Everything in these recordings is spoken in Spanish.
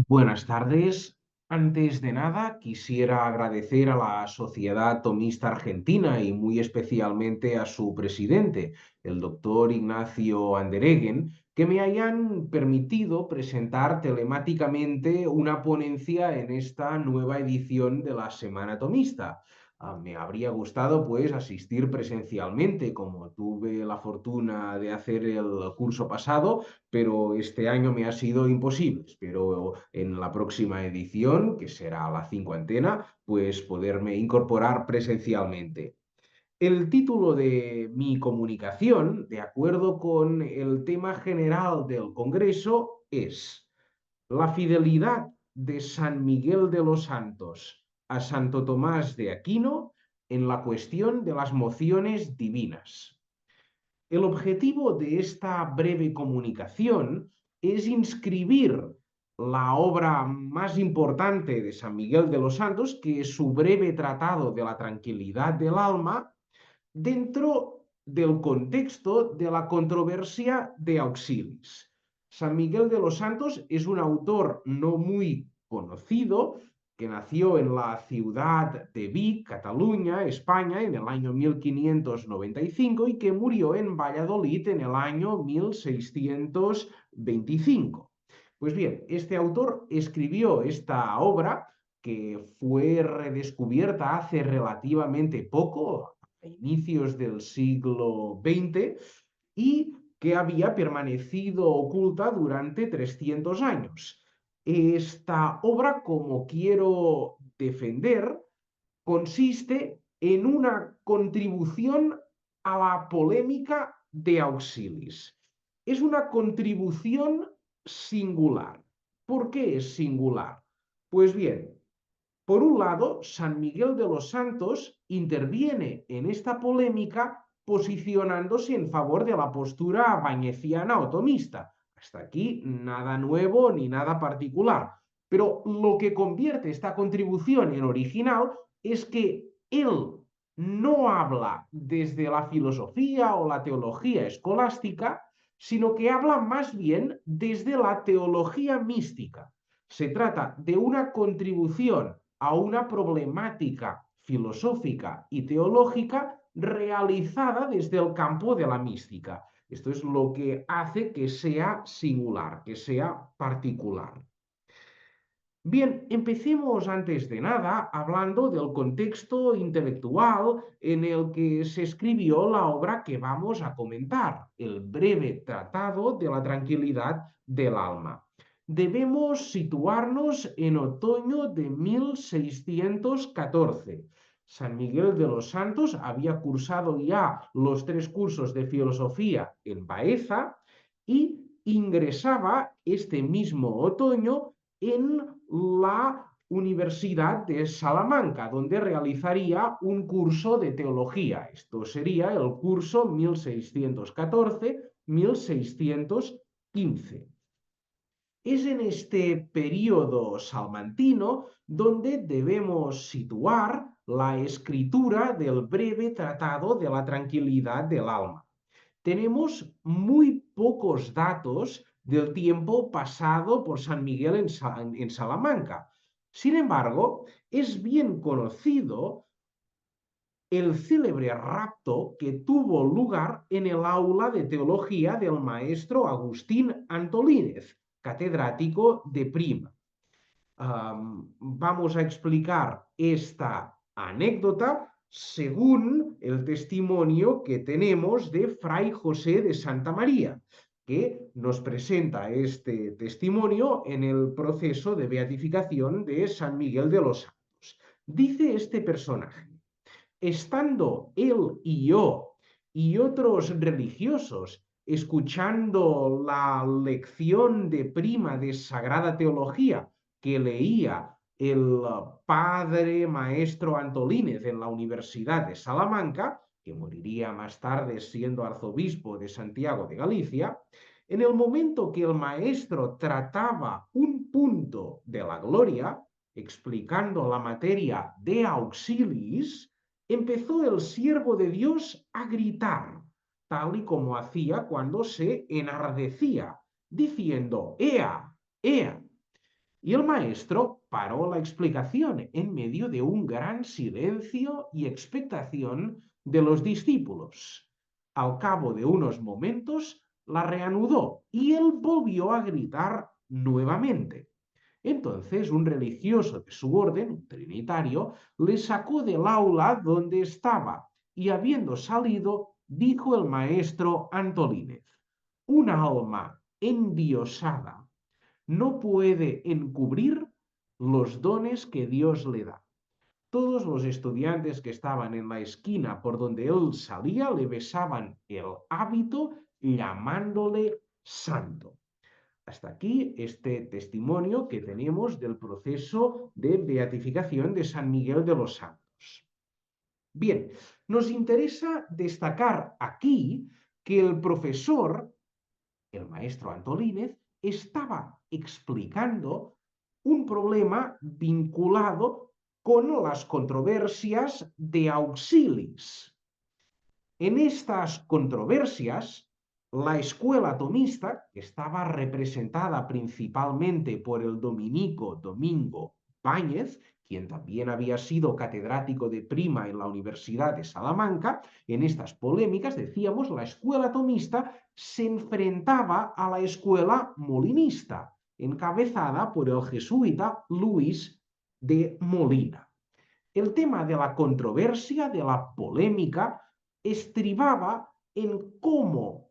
Buenas tardes. Antes de nada, quisiera agradecer a la Sociedad Tomista Argentina y muy especialmente a su presidente, el doctor Ignacio Andereguen, que me hayan permitido presentar telemáticamente una ponencia en esta nueva edición de la Semana Tomista. Me habría gustado pues asistir presencialmente, como tuve la fortuna de hacer el curso pasado, pero este año me ha sido imposible. Espero en la próxima edición, que será la cincuentena, pues poderme incorporar presencialmente. El título de mi comunicación, de acuerdo con el tema general del Congreso, es La fidelidad de San Miguel de los Santos a Santo Tomás de Aquino en la cuestión de las mociones divinas. El objetivo de esta breve comunicación es inscribir la obra más importante de San Miguel de los Santos, que es su breve tratado de la tranquilidad del alma, dentro del contexto de la controversia de Auxilis. San Miguel de los Santos es un autor no muy conocido que nació en la ciudad de Vic, Cataluña, España, en el año 1595 y que murió en Valladolid en el año 1625. Pues bien, este autor escribió esta obra que fue redescubierta hace relativamente poco, a inicios del siglo XX, y que había permanecido oculta durante 300 años. Esta obra, como quiero defender, consiste en una contribución a la polémica de Auxilis. Es una contribución singular. ¿Por qué es singular? Pues bien, por un lado, San Miguel de los Santos interviene en esta polémica posicionándose en favor de la postura bañeciana o tomista. Hasta aquí nada nuevo ni nada particular. Pero lo que convierte esta contribución en original es que él no habla desde la filosofía o la teología escolástica, sino que habla más bien desde la teología mística. Se trata de una contribución a una problemática filosófica y teológica realizada desde el campo de la mística. Esto es lo que hace que sea singular, que sea particular. Bien, empecemos antes de nada hablando del contexto intelectual en el que se escribió la obra que vamos a comentar, el breve tratado de la tranquilidad del alma. Debemos situarnos en otoño de 1614. San Miguel de los Santos había cursado ya los 3 cursos de filosofía en Baeza y ingresaba este mismo otoño en la Universidad de Salamanca, donde realizaría un curso de teología. Esto sería el curso 1614-1615. Es en este periodo salmantino donde debemos situar la escritura del breve tratado de la tranquilidad del alma. Tenemos muy pocos datos del tiempo pasado por San Miguel en Salamanca. Sin embargo, es bien conocido el célebre rapto que tuvo lugar en el aula de teología del maestro Agustín Antolínez, catedrático de Prima. Vamos a explicar esta anécdota según el testimonio que tenemos de Fray José de Santa María, que nos presenta este testimonio en el proceso de beatificación de San Miguel de los Santos. Dice este personaje: estando él y yo y otros religiosos escuchando la lección de Prima de Sagrada Teología que leía el padre maestro Antolínez en la Universidad de Salamanca, que moriría más tarde siendo arzobispo de Santiago de Galicia, en el momento que el maestro trataba un punto de la gloria, explicando la materia de auxilis, empezó el siervo de Dios a gritar, tal y como hacía cuando se enardecía, diciendo: ¡Ea! ¡Ea! Y el maestro paró la explicación en medio de un gran silencio y expectación de los discípulos. Al cabo de unos momentos la reanudó y él volvió a gritar nuevamente. Entonces un religioso de su orden, un trinitario, le sacó del aula donde estaba y habiendo salido, dijo el maestro Antolínez: una alma endiosada no puede encubrir los dones que Dios le da. Todos los estudiantes que estaban en la esquina por donde él salía le besaban el hábito llamándole santo. Hasta aquí este testimonio que tenemos del proceso de beatificación de San Miguel de los Santos. Bien, nos interesa destacar aquí que el profesor, el maestro Antolínez, estaba explicando un problema vinculado con las controversias de Auxilis. En estas controversias, la escuela tomista, que estaba representada principalmente por el dominico Domingo Báñez, quien también había sido catedrático de prima en la Universidad de Salamanca, en estas polémicas, decíamos, la escuela tomista se enfrentaba a la escuela molinista, encabezada por el jesuita Luis de Molina. El tema de la controversia, de la polémica, estribaba en cómo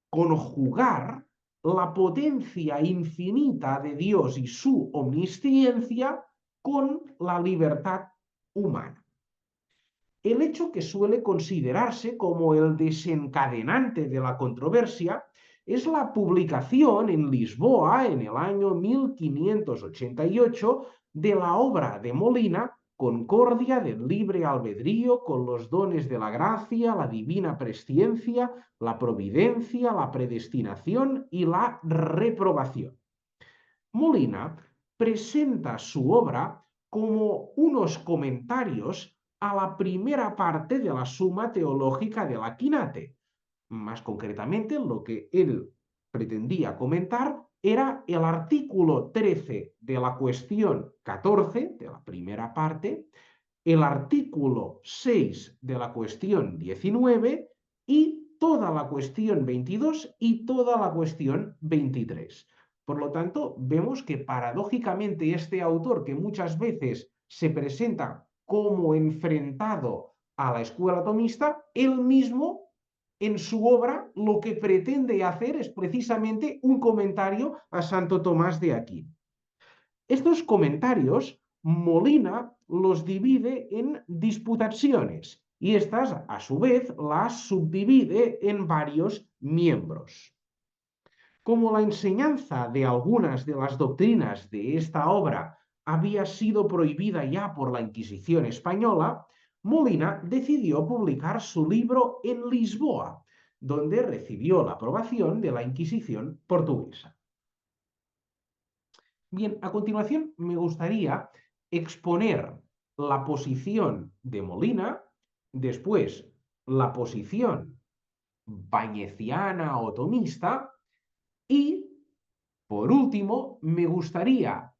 conjugar la potencia infinita de Dios y su omnisciencia con la libertad humana. El hecho que suele considerarse como el desencadenante de la controversia es la publicación en Lisboa en el año 1588 de la obra de Molina Concordia del libre albedrío con los dones de la gracia, la divina presciencia, la providencia, la predestinación y la reprobación. Molina presenta su obra como unos comentarios a la primera parte de la Suma Teológica de la Quinate. Más concretamente, lo que él pretendía comentar era el artículo 13 de la cuestión 14 de la primera parte, el artículo 6 de la cuestión 19 y toda la cuestión 22 y toda la cuestión 23. Por lo tanto, vemos que paradójicamente este autor, que muchas veces se presenta como enfrentado a la escuela tomista, él mismo en su obra lo que pretende hacer es precisamente un comentario a Santo Tomás de Aquino. Estos comentarios Molina los divide en disputaciones y estas a su vez las subdivide en varios miembros. Como la enseñanza de algunas de las doctrinas de esta obra había sido prohibida ya por la Inquisición española, Molina decidió publicar su libro en Lisboa, donde recibió la aprobación de la Inquisición portuguesa. Bien, a continuación me gustaría exponer la posición de Molina, después la posición bañeciana o tomista y, por último, me gustaría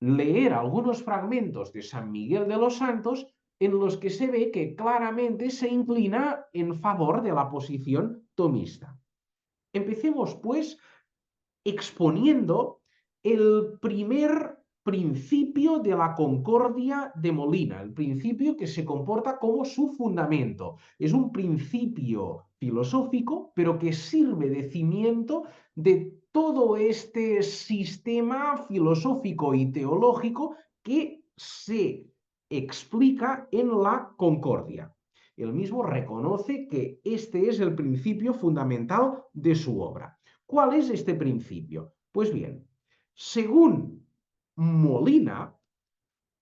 leer algunos fragmentos de San Miguel de los Santos en los que se ve que claramente se inclina en favor de la posición tomista. Empecemos, pues, exponiendo el primer principio de la concordia de Molina, el principio que se comporta como su fundamento. Es un principio filosófico, pero que sirve de cimiento de todo este sistema filosófico y teológico que se explica en la concordia. Él mismo reconoce que este es el principio fundamental de su obra. ¿Cuál es este principio? Pues bien, según Molina,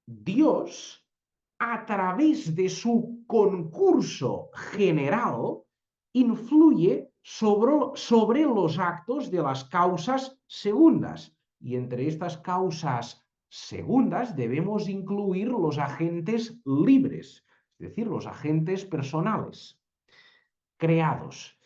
Dios, a través de su concurso general, influye sobre los actos de las causas segundas. Y entre estas causas segundas debemos incluir los agentes libres, es decir, los agentes personales, creados.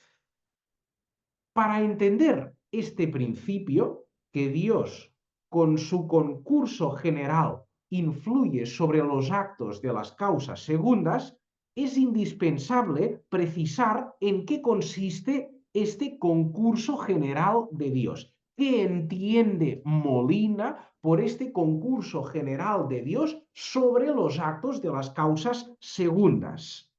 Para entender este principio, que Dios con su concurso general influye sobre los actos de las causas segundas, es indispensable precisar en qué consiste este concurso general de Dios. ¿Qué entiende Molina por este concurso general de Dios sobre los actos de las causas segundas?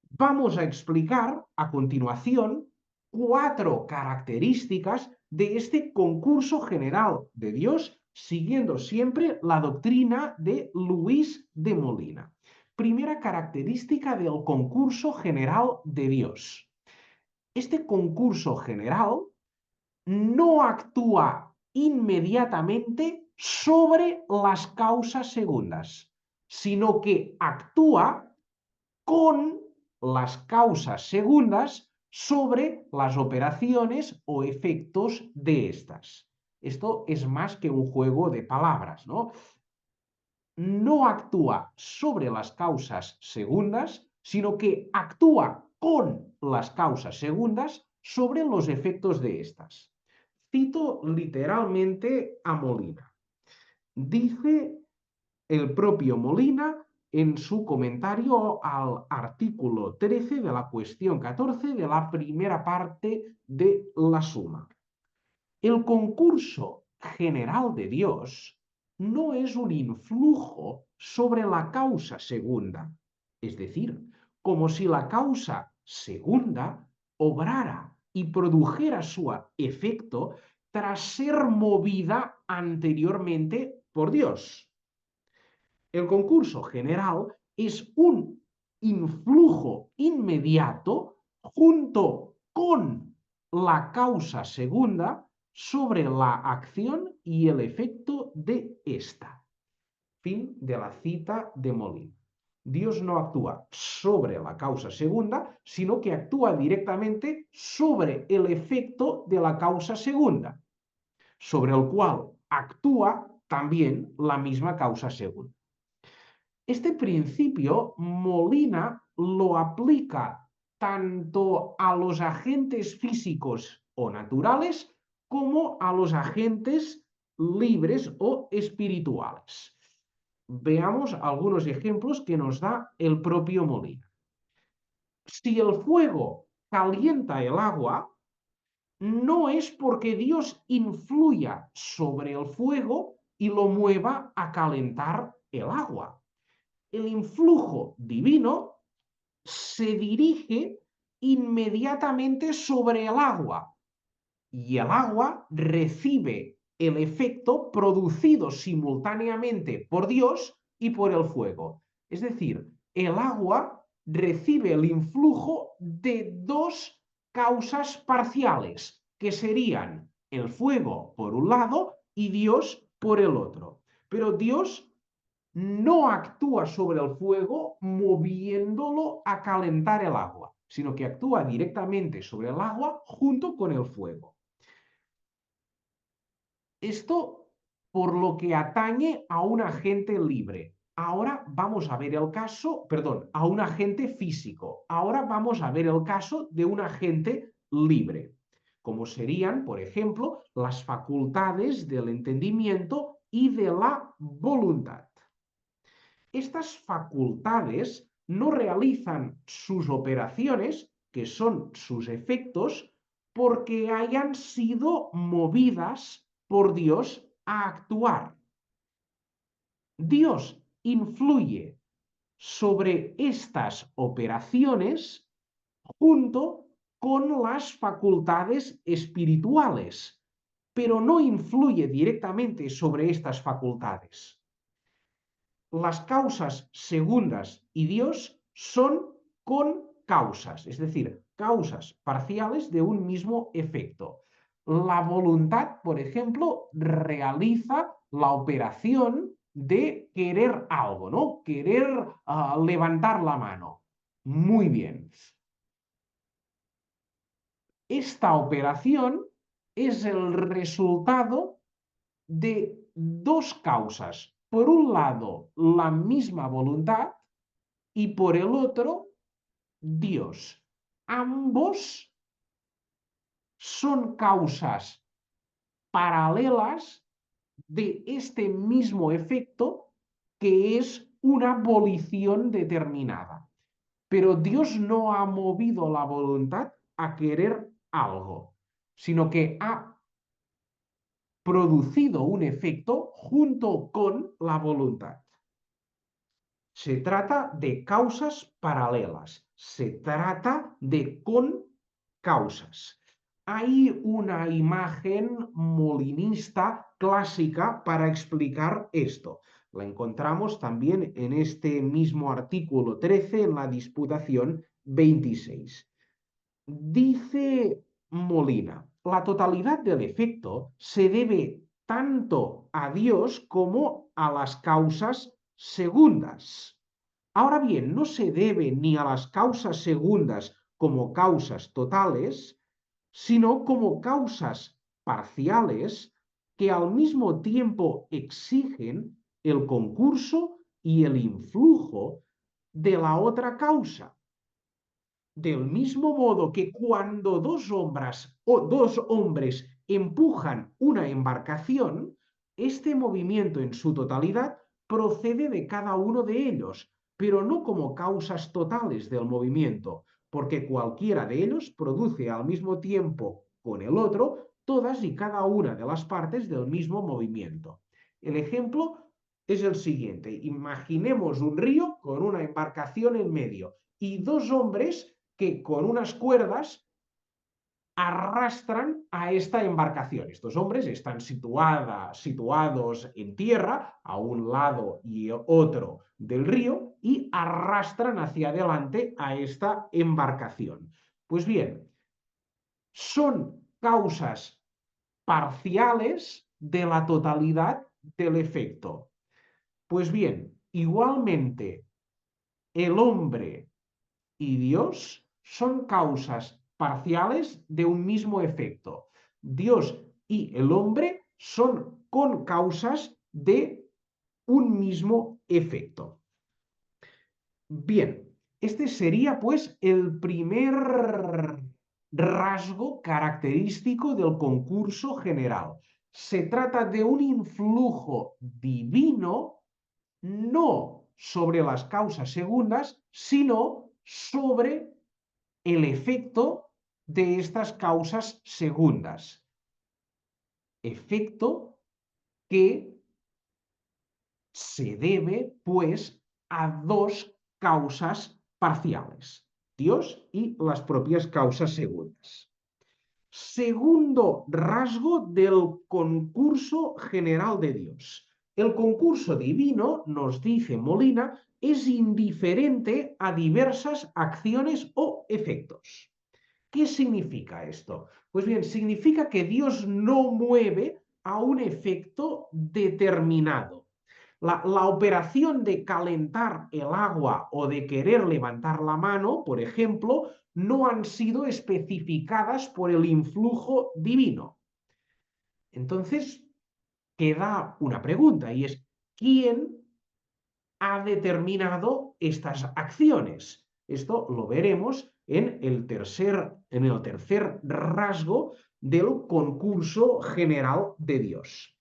Vamos a explicar a continuación 4 características de este concurso general de Dios, siguiendo siempre la doctrina de Luis de Molina. Primera característica del concurso general de Dios. Este concurso general no actúa inmediatamente sobre las causas segundas, sino que actúa con las causas segundas sobre las operaciones o efectos de estas. Esto es más que un juego de palabras, ¿no? No actúa sobre las causas segundas, sino que actúa con las causas segundas sobre los efectos de estas. Cito literalmente a Molina. Dice el propio Molina en su comentario al artículo 13 de la cuestión 14 de la primera parte de la suma. El concurso general de Dios no es un influjo sobre la causa segunda, es decir, como si la causa segunda obrara y produjera su efecto tras ser movida anteriormente por Dios. El concurso general es un influjo inmediato junto con la causa segunda sobre la acción y el efecto de esta. Fin de la cita de Molina. Dios no actúa sobre la causa segunda, sino que actúa directamente sobre el efecto de la causa segunda, sobre el cual actúa también la misma causa segunda. Este principio Molina lo aplica tanto a los agentes físicos o naturales como a los agentes libres o espirituales. Veamos algunos ejemplos que nos da el propio Molina. Si el fuego calienta el agua, no es porque Dios influya sobre el fuego y lo mueva a calentar el agua. El influjo divino se dirige inmediatamente sobre el agua y el agua recibe el efecto producido simultáneamente por Dios y por el fuego. Es decir, el agua recibe el influjo de 2 causas parciales, que serían el fuego por un lado y Dios por el otro. Pero Dios no actúa sobre el fuego moviéndolo a calentar el agua, sino que actúa directamente sobre el agua junto con el fuego. Esto por lo que atañe a un agente libre. Ahora vamos a ver el caso, perdón, a un agente físico. Ahora vamos a ver el caso de un agente libre, como serían, por ejemplo, las facultades del entendimiento y de la voluntad. Estas facultades no realizan sus operaciones, que son sus efectos, porque hayan sido movidas por Dios a actuar. Dios influye sobre estas operaciones junto con las facultades espirituales, pero no influye directamente sobre estas facultades. Las causas segundas y Dios son con causas, es decir, causas parciales de un mismo efecto. La voluntad, por ejemplo, realiza la operación de querer algo, ¿no? Querer levantar la mano. Muy bien. Esta operación es el resultado de 2 causas. Por un lado, la misma voluntad y por el otro, Dios. Ambos son causas paralelas de este mismo efecto que es una volición determinada. Pero Dios no ha movido la voluntad a querer algo, sino que ha producido un efecto junto con la voluntad. Se trata de causas paralelas, se trata de concausas. Hay una imagen molinista clásica para explicar esto. La encontramos también en este mismo artículo 13 en la disputación 26. Dice Molina, la totalidad del efecto se debe tanto a Dios como a las causas segundas. Ahora bien, no se debe ni a las causas segundas como causas totales, sino como causas parciales que al mismo tiempo exigen el concurso y el influjo de la otra causa. Del mismo modo que cuando dos hombres empujan una embarcación, este movimiento en su totalidad procede de cada uno de ellos, pero no como causas totales del movimiento, porque cualquiera de ellos produce al mismo tiempo con el otro todas y cada una de las partes del mismo movimiento. El ejemplo es el siguiente. Imaginemos un río con una embarcación en medio y dos hombres que con unas cuerdas arrastran a esta embarcación. Estos hombres están situados en tierra, a un lado y otro del río, y arrastran hacia adelante a esta embarcación. Pues bien, son causas parciales de la totalidad del efecto. Pues bien, igualmente, el hombre y Dios son causas parciales de un mismo efecto. Dios y el hombre son concausas de un mismo efecto. Bien, este sería pues el primer rasgo característico del concurso general. Se trata de un influjo divino no sobre las causas segundas, sino sobre el efecto de estas causas segundas. Efecto que se debe, pues, a dos causas parciales, Dios y las propias causas segundas. Segundo rasgo del concurso general de Dios. El concurso divino, nos dice Molina, es indiferente a diversas acciones o efectos. ¿Qué significa esto? Pues bien, significa que Dios no mueve a un efecto determinado. La operación de calentar el agua o de querer levantar la mano, por ejemplo, no han sido especificadas por el influjo divino. Entonces, queda una pregunta y es, ¿quién ha determinado estas acciones? Esto lo veremos en el tercer rasgo del concurso general de Dios.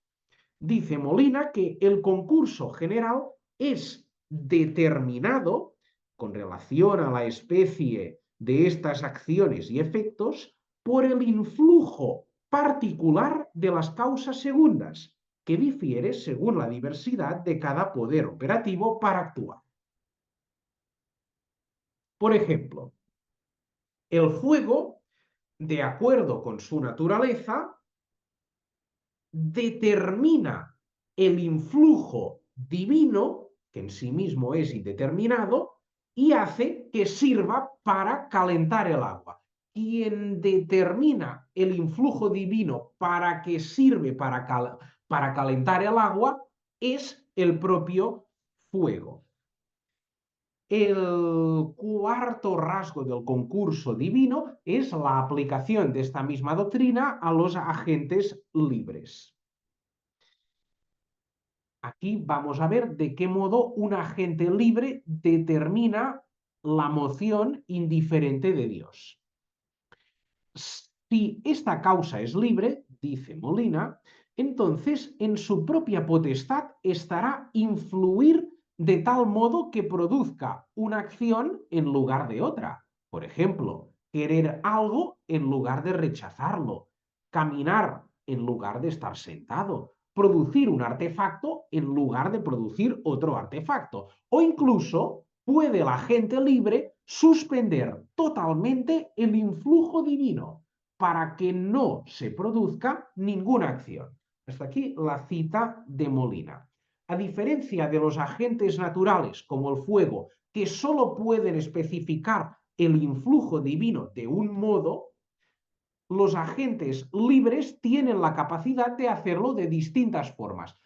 Dice Molina que el concurso general es determinado con relación a la especie de estas acciones y efectos por el influjo particular de las causas segundas, que difiere según la diversidad de cada poder operativo para actuar. Por ejemplo, el fuego, de acuerdo con su naturaleza, determina el influjo divino, que en sí mismo es indeterminado, y hace que sirva para calentar el agua. Quien determina el influjo divino para que sirve para calentar el agua es el propio fuego. El cuarto rasgo del concurso divino es la aplicación de esta misma doctrina a los agentes libres. Aquí vamos a ver de qué modo un agente libre determina la moción indiferente de Dios. Si esta causa es libre, dice Molina, entonces en su propia potestad estará influir de tal modo que produzca una acción en lugar de otra. Por ejemplo, querer algo en lugar de rechazarlo, caminar en lugar de estar sentado, producir un artefacto en lugar de producir otro artefacto, o incluso puede la gente libre suspender totalmente el influjo divino para que no se produzca ninguna acción. Hasta aquí la cita de Molina. A diferencia de los agentes naturales como el fuego, que solo pueden especificar el influjo divino de un modo, los agentes libres tienen la capacidad de hacerlo de distintas formas.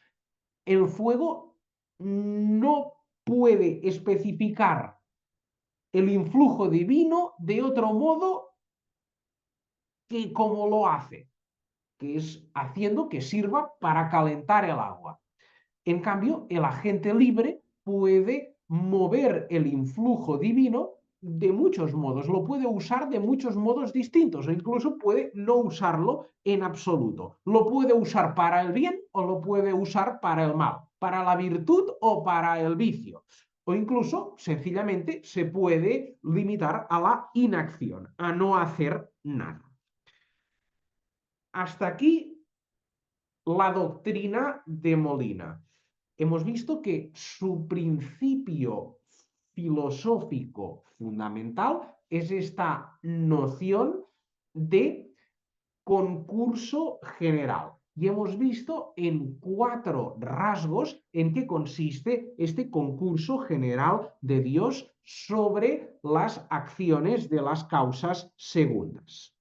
El fuego no puede especificar el influjo divino de otro modo que como lo hace, que es haciendo que sirva para calentar el agua. En cambio, el agente libre puede mover el influjo divino de muchos modos, lo puede usar de muchos modos distintos o incluso puede no usarlo en absoluto. Lo puede usar para el bien o lo puede usar para el mal, para la virtud o para el vicio. O incluso, sencillamente, se puede limitar a la inacción, a no hacer nada. Hasta aquí la doctrina de Molina. Hemos visto que su principio filosófico fundamental es esta noción de concurso general. Y hemos visto en 4 rasgos en qué consiste este concurso general de Dios sobre las acciones de las causas segundas.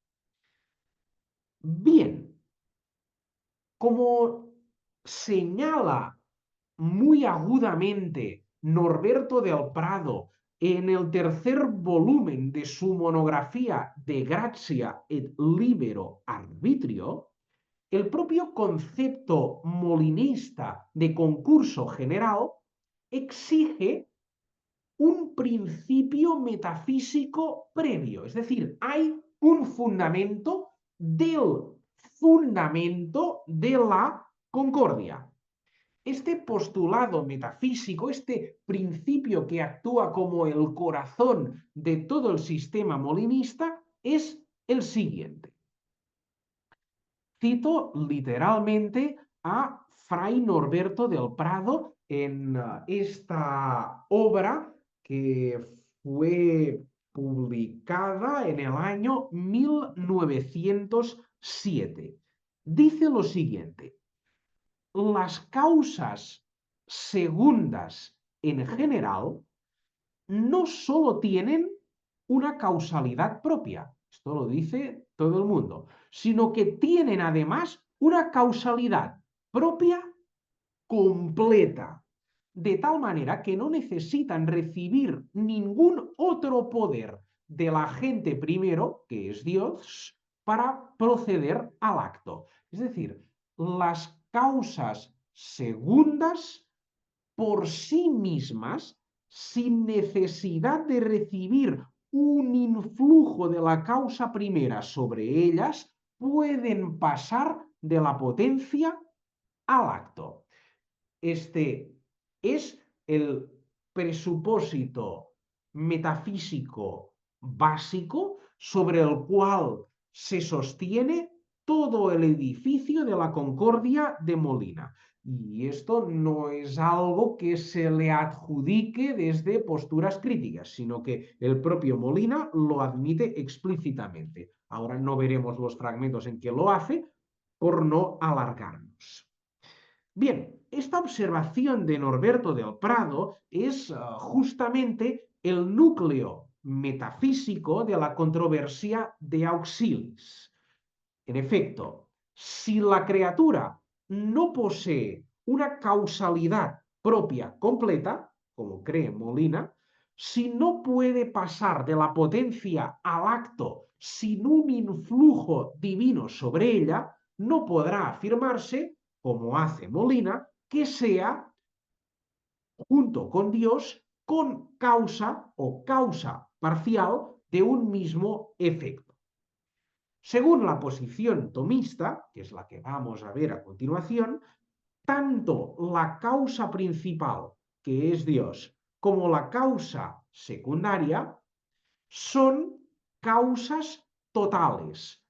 Bien, como señala muy agudamente Norberto del Prado en el tercer volumen de su monografía De Gratia et Libero Arbitrio, el propio concepto molinista de concurso general exige un principio metafísico previo, es decir, hay un fundamento del fundamento de la concordia. Este postulado metafísico, este principio que actúa como el corazón de todo el sistema molinista, es el siguiente. Cito literalmente a Fray Norberto del Prado en esta obra que fue publicada en el año 1907. Dice lo siguiente: las causas segundas en general no solo tienen una causalidad propia, esto lo dice todo el mundo, sino que tienen además una causalidad propia completa, de tal manera que no necesitan recibir ningún otro poder del agente primero, que es Dios, para proceder al acto. Es decir, las causas segundas por sí mismas, sin necesidad de recibir un influjo de la causa primera sobre ellas, pueden pasar de la potencia al acto. Este es el presupósito metafísico básico sobre el cual se sostiene todo el edificio de la Concordia de Molina. Y esto no es algo que se le adjudique desde posturas críticas, sino que el propio Molina lo admite explícitamente. Ahora no veremos los fragmentos en que lo hace por no alargarnos. Bien, esta observación de Norberto del Prado es justamente el núcleo metafísico de la controversia de Auxilis. En efecto, si la criatura no posee una causalidad propia completa, como cree Molina, si no puede pasar de la potencia al acto sin un influjo divino sobre ella, no podrá afirmarse, como hace Molina, que sea, junto con Dios, con causa o causa parcial de un mismo efecto. Según la posición tomista, que es la que vamos a ver a continuación, tanto la causa principal, que es Dios, como la causa secundaria son causas totales.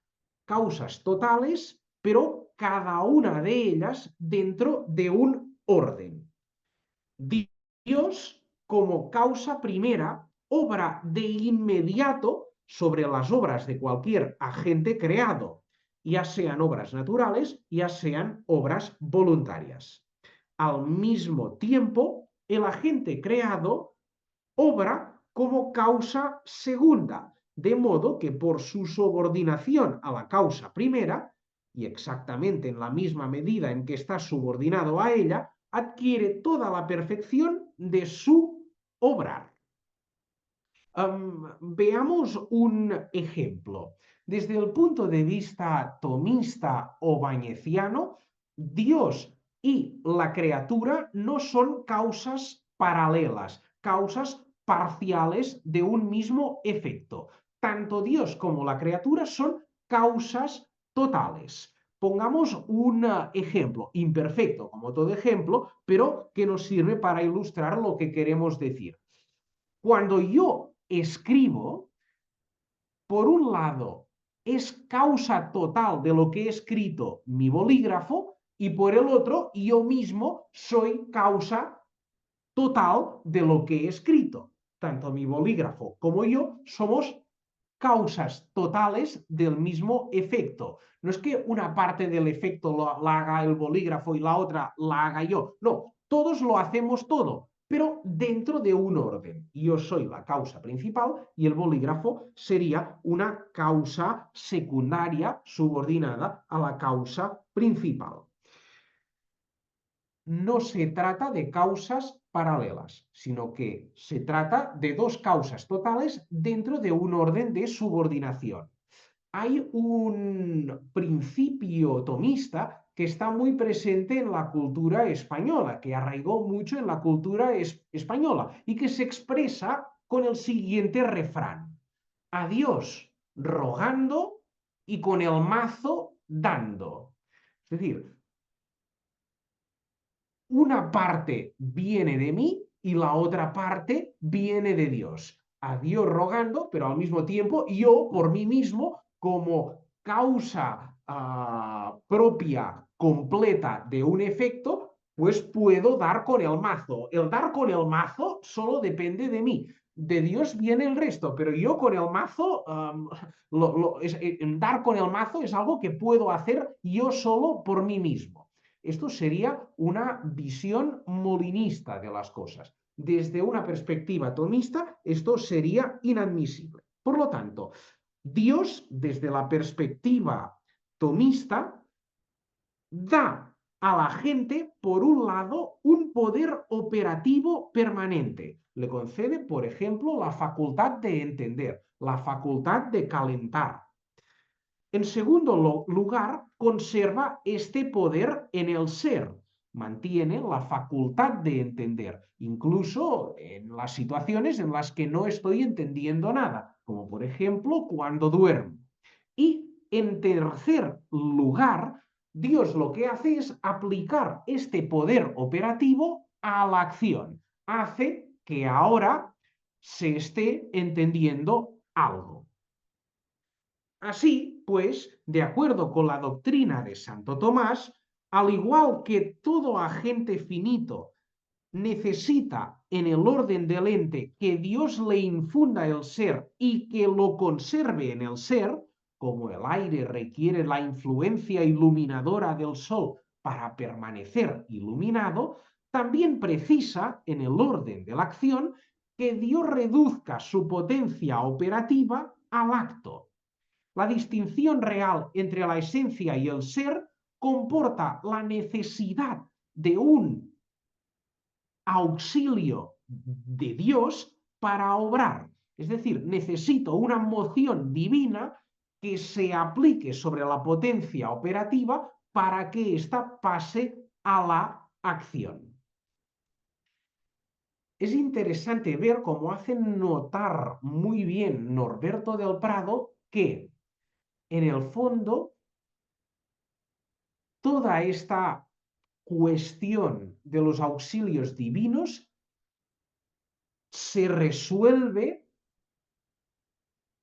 Causas totales, pero cada una de ellas dentro de un orden. Dios, como causa primera, obra de inmediato sobre las obras de cualquier agente creado, ya sean obras naturales, ya sean obras voluntarias. Al mismo tiempo, el agente creado obra como causa segunda, de modo que por su subordinación a la causa primera, y exactamente en la misma medida en que está subordinado a ella, adquiere toda la perfección de su obrar. Veamos un ejemplo. Desde el punto de vista tomista o bañeciano, Dios y la criatura no son causas paralelas, causas parciales de un mismo efecto. Tanto Dios como la criatura son causas totales. Pongamos un ejemplo, imperfecto como todo ejemplo, pero que nos sirve para ilustrar lo que queremos decir. Cuando yo escribo, por un lado, es causa total de lo que he escrito mi bolígrafo y por el otro, yo mismo soy causa total de lo que he escrito. Tanto mi bolígrafo como yo somos causas totales del mismo efecto. No es que una parte del efecto la haga el bolígrafo y la otra la haga yo. No, todos lo hacemos todo, pero dentro de un orden. Yo soy la causa principal y el bolígrafo sería una causa secundaria subordinada a la causa principal. No se trata de causas paralelas, sino que se trata de dos causas totales dentro de un orden de subordinación. Hay un principio tomista que está muy presente en la cultura española, que arraigó mucho en la cultura española y que se expresa con el siguiente refrán: a Dios rogando y con el mazo dando. Es decir, una parte viene de mí y la otra parte viene de Dios. A Dios rogando, pero al mismo tiempo yo por mí mismo, como causa propia, completa de un efecto, pues puedo dar con el mazo. El dar con el mazo solo depende de mí. De Dios viene el resto, pero yo con el mazo, dar con el mazo es algo que puedo hacer yo solo por mí mismo. Esto sería una visión molinista de las cosas. Desde una perspectiva tomista, esto sería inadmisible. Por lo tanto, Dios, desde la perspectiva tomista, da a la gente, por un lado, un poder operativo permanente. Le concede, por ejemplo, la facultad de entender, la facultad de calentar. En segundo lugar, conserva este poder en el ser, mantiene la facultad de entender, incluso en las situaciones en las que no estoy entendiendo nada, como por ejemplo cuando duermo. Y en tercer lugar, Dios lo que hace es aplicar este poder operativo a la acción. Hace que ahora se esté entendiendo algo. Así, pues, de acuerdo con la doctrina de Santo Tomás, al igual que todo agente finito necesita en el orden del ente que Dios le infunda el ser y que lo conserve en el ser, como el aire requiere la influencia iluminadora del sol para permanecer iluminado, también precisa en el orden de la acción que Dios reduzca su potencia operativa al acto. La distinción real entre la esencia y el ser comporta la necesidad de un auxilio de Dios para obrar. Es decir, necesito una moción divina que se aplique sobre la potencia operativa para que ésta pase a la acción. Es interesante ver cómo hace notar muy bien Norberto del Prado que en el fondo, toda esta cuestión de los auxilios divinos se resuelve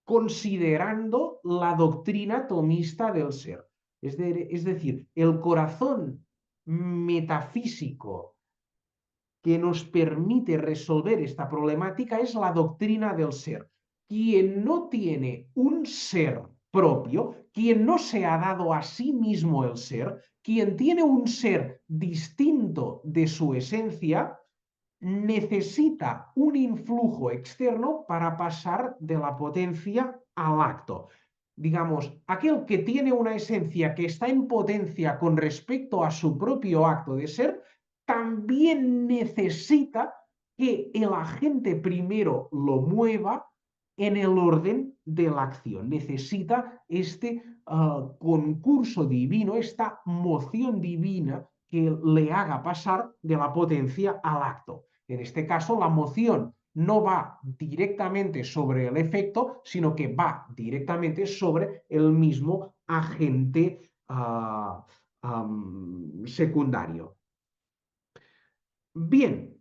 considerando la doctrina tomista del ser. Es decir, el corazón metafísico que nos permite resolver esta problemática es la doctrina del ser. Quien no tiene un ser propio, quien no se ha dado a sí mismo el ser, quien tiene un ser distinto de su esencia, necesita un influjo externo para pasar de la potencia al acto. Digamos, aquel que tiene una esencia que está en potencia con respecto a su propio acto de ser, también necesita que el agente primero lo mueva en el orden de la acción. Necesita este concurso divino, esta moción divina que le haga pasar de la potencia al acto. En este caso, la moción no va directamente sobre el efecto, sino que va directamente sobre el mismo agente secundario. Bien,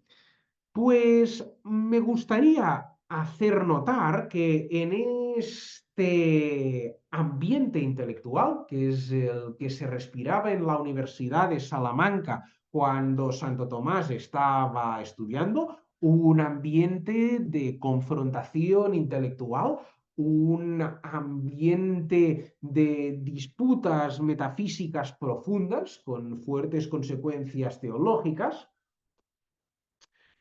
pues me gustaría hacer notar que en este ambiente intelectual, que es el que se respiraba en la Universidad de Salamanca cuando Santo Tomás estaba estudiando, un ambiente de confrontación intelectual, un ambiente de disputas metafísicas profundas con fuertes consecuencias teológicas.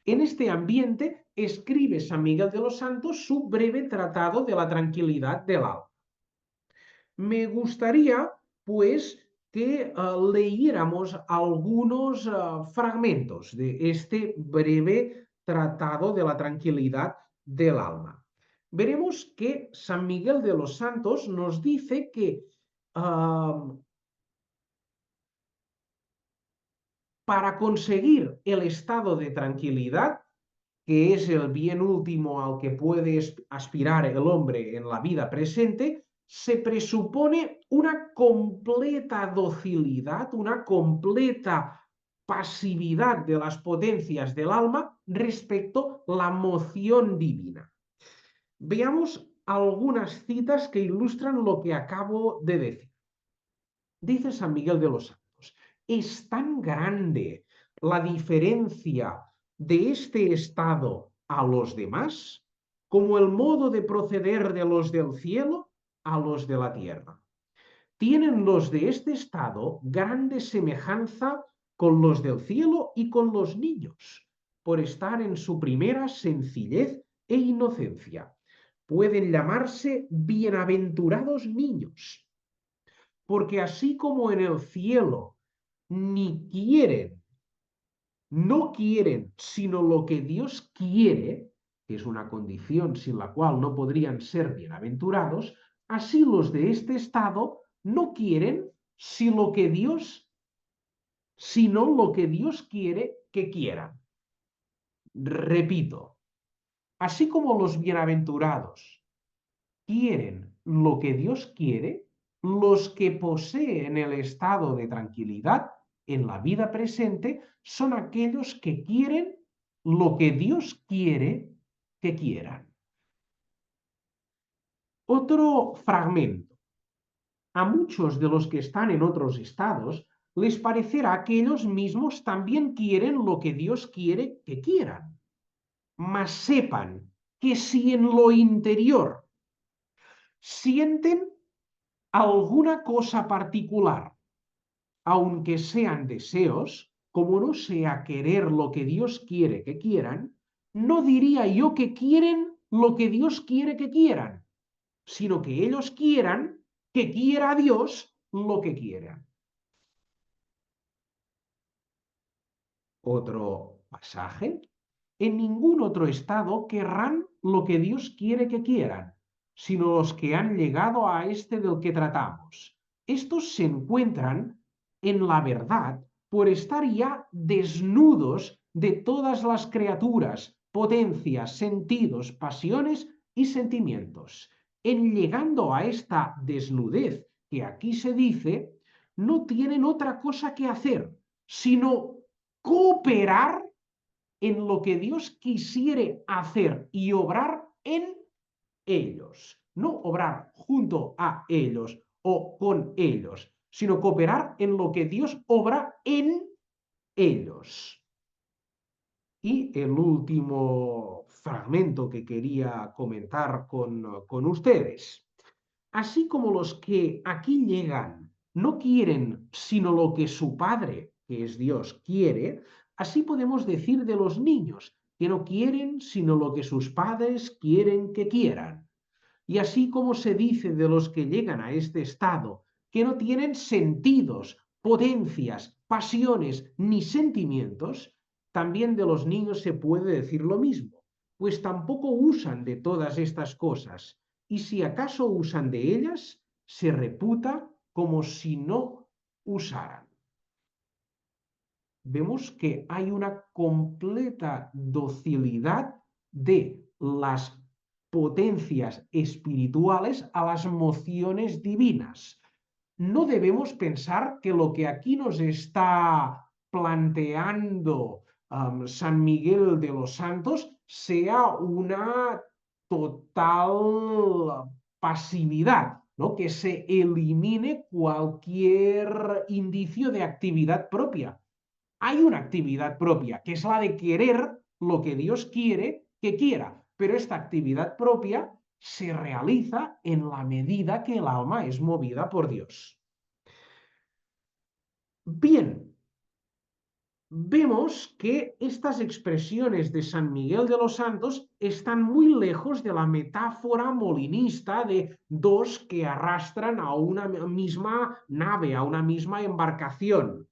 En este ambiente escribe San Miguel de los Santos su breve tratado de la tranquilidad del alma. Me gustaría, pues, que leyéramos algunos fragmentos de este breve tratado de la tranquilidad del alma. Veremos que San Miguel de los Santos nos dice que para conseguir el estado de tranquilidad, que es el bien último al que puede aspirar el hombre en la vida presente, se presupone una completa docilidad, una completa pasividad de las potencias del alma respecto a la moción divina. Veamos algunas citas que ilustran lo que acabo de decir. Dice San Miguel de los Santos, es tan grande la diferencia de este estado a los demás como el modo de proceder de los del cielo a los de la tierra. Tienen los de este estado grande semejanza con los del cielo y con los niños, por estar en su primera sencillez e inocencia. Pueden llamarse bienaventurados niños, porque así como en el cielo ni quieren, no quieren, sino lo que Dios quiere, que es una condición sin la cual no podrían ser bienaventurados, así los de este estado no quieren sino lo que Dios quiere que quieran. Repito, así como los bienaventurados quieren lo que Dios quiere, los que poseen el estado de tranquilidad en la vida presente son aquellos que quieren lo que Dios quiere que quieran. Otro fragmento. A muchos de los que están en otros estados les parecerá que ellos mismos también quieren lo que Dios quiere que quieran. Mas sepan que si en lo interior sienten alguna cosa particular, aunque sean deseos, como no sea querer lo que Dios quiere que quieran, no diría yo que quieren lo que Dios quiere que quieran, sino que ellos quieran que quiera Dios lo que quieran. Otro pasaje. En ningún otro estado querrán lo que Dios quiere que quieran, sino los que han llegado a este del que tratamos. Estos se encuentran en la verdad por estar ya desnudos de todas las criaturas, potencias, sentidos, pasiones y sentimientos. en llegando a esta desnudez que aquí se dice, no tienen otra cosa que hacer, sino cooperar en lo que Dios quisiere hacer y obrar en ellos. No obrar junto a ellos o con ellos, sino cooperar en lo que Dios obra en ellos. Y el último fragmento que quería comentar con ustedes. Así como los que aquí llegan no quieren sino lo que su Padre, que es Dios, quiere, así podemos decir de los niños, que no quieren sino lo que sus padres quieren que quieran. Y así como se dice de los que llegan a este estado, que no tienen sentidos, potencias, pasiones ni sentimientos, también de los niños se puede decir lo mismo, pues tampoco usan de todas estas cosas, y si acaso usan de ellas, se reputa como si no usaran. Vemos que hay una completa docilidad de las potencias espirituales a las mociones divinas. No debemos pensar que lo que aquí nos está planteando San Miguel de los Santos sea una total pasividad, ¿no? Que se elimine cualquier indicio de actividad propia. Hay una actividad propia, que es la de querer lo que Dios quiere que quiera, pero esta actividad propia se realiza en la medida que el alma es movida por Dios. Bien, vemos que estas expresiones de San Miguel de los Santos están muy lejos de la metáfora molinista de dos que arrastran a una misma nave, a una misma embarcación.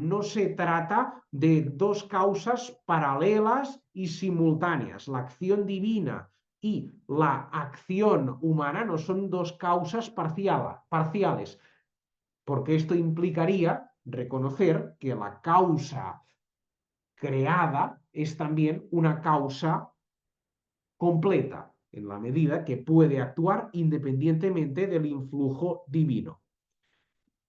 No se trata de dos causas paralelas y simultáneas. La acción divina y la acción humana no son dos causas parciales, porque esto implicaría reconocer que la causa creada es también una causa completa, en la medida que puede actuar independientemente del influjo divino.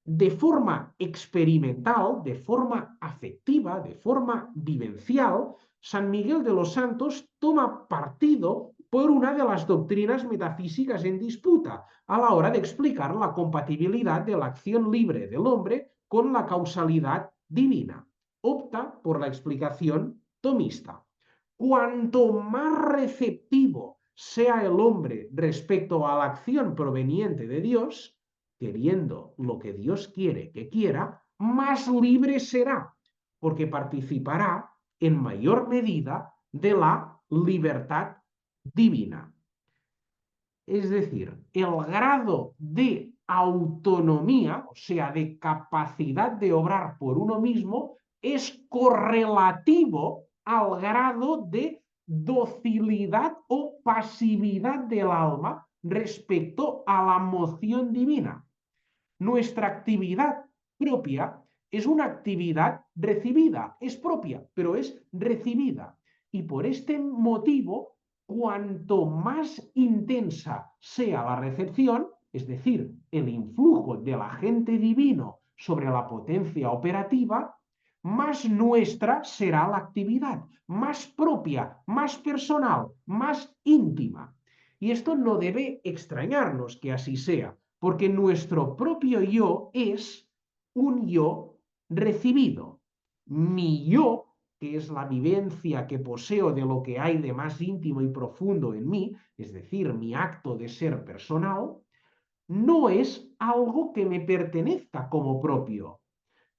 De forma experimental, de forma afectiva, de forma vivencial, San Miguel de los Santos toma partido por una de las doctrinas metafísicas en disputa a la hora de explicar la compatibilidad de la acción libre del hombre con la causalidad divina. Opta por la explicación tomista. Cuanto más receptivo sea el hombre respecto a la acción proveniente de Dios, queriendo lo que Dios quiere que quiera, más libre será, porque participará en mayor medida de la libertad divina. Es decir, el grado de autonomía, o sea, de capacidad de obrar por uno mismo, es correlativo al grado de docilidad o pasividad del alma respecto a la moción divina. Nuestra actividad propia es una actividad recibida, es propia, pero es recibida. Y por este motivo, cuanto más intensa sea la recepción, es decir, el influjo del agente divino sobre la potencia operativa, más nuestra será la actividad, más propia, más personal, más íntima. Y esto no debe extrañarnos que así sea, porque nuestro propio yo es un yo recibido. Mi yo, que es la vivencia que poseo de lo que hay de más íntimo y profundo en mí, es decir, mi acto de ser personal, no es algo que me pertenezca como propio.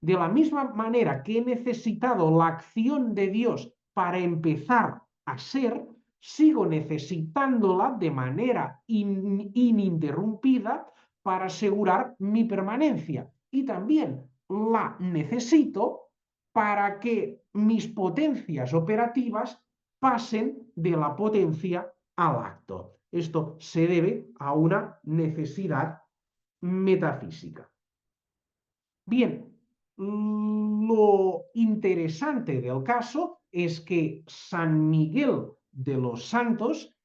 De la misma manera que he necesitado la acción de Dios para empezar a ser, sigo necesitándola de manera ininterrumpida para asegurar mi permanencia. Y también la necesito para que mis potencias operativas pasen de la potencia al acto. Esto se debe a una necesidad metafísica. Bien, lo interesante del caso es que San Miguel de los Santos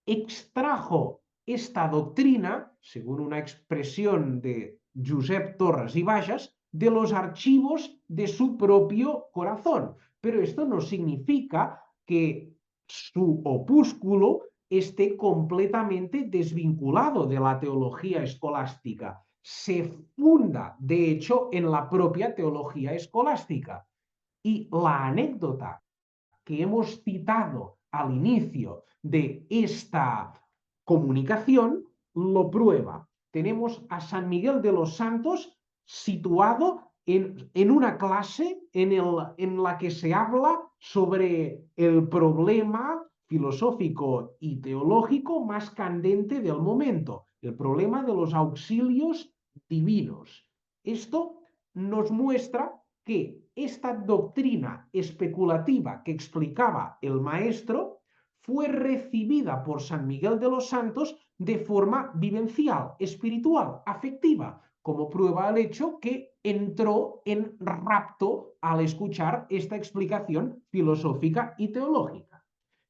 extrajo esta doctrina, según una expresión de Josep Torres y Bages, de los archivos de su propio corazón. Pero esto no significa que su opúsculo esté completamente desvinculado de la teología escolástica. Se funda, de hecho, en la propia teología escolástica. Y la anécdota que hemos citado al inicio de esta comunicación lo prueba. Tenemos a San Miguel de los Santos situado en una clase en la que se habla sobre el problema filosófico y teológico más candente del momento, el problema de los auxilios divinos. Esto nos muestra que esta doctrina especulativa que explicaba el maestro fue recibida por San Miguel de los Santos de forma vivencial, espiritual, afectiva, como prueba el hecho que entró en rapto al escuchar esta explicación filosófica y teológica.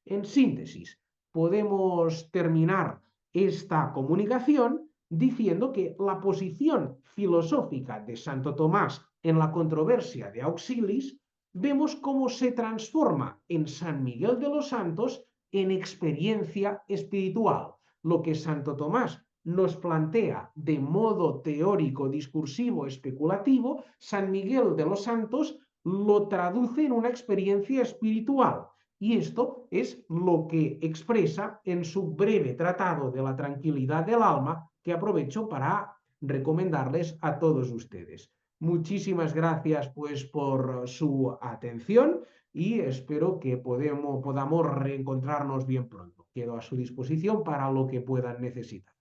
En síntesis, podemos terminar esta comunicación diciendo que la posición filosófica de Santo Tomás en la controversia de Auxilis, vemos cómo se transforma en San Miguel de los Santos en experiencia espiritual. Lo que Santo Tomás nos plantea de modo teórico, discursivo, especulativo, San Miguel de los Santos lo traduce en una experiencia espiritual. Y esto es lo que expresa en su breve tratado de la tranquilidad del alma, que aprovecho para recomendarles a todos ustedes. Muchísimas gracias pues por su atención y espero que podamos reencontrarnos bien pronto. Quedo a su disposición para lo que puedan necesitar.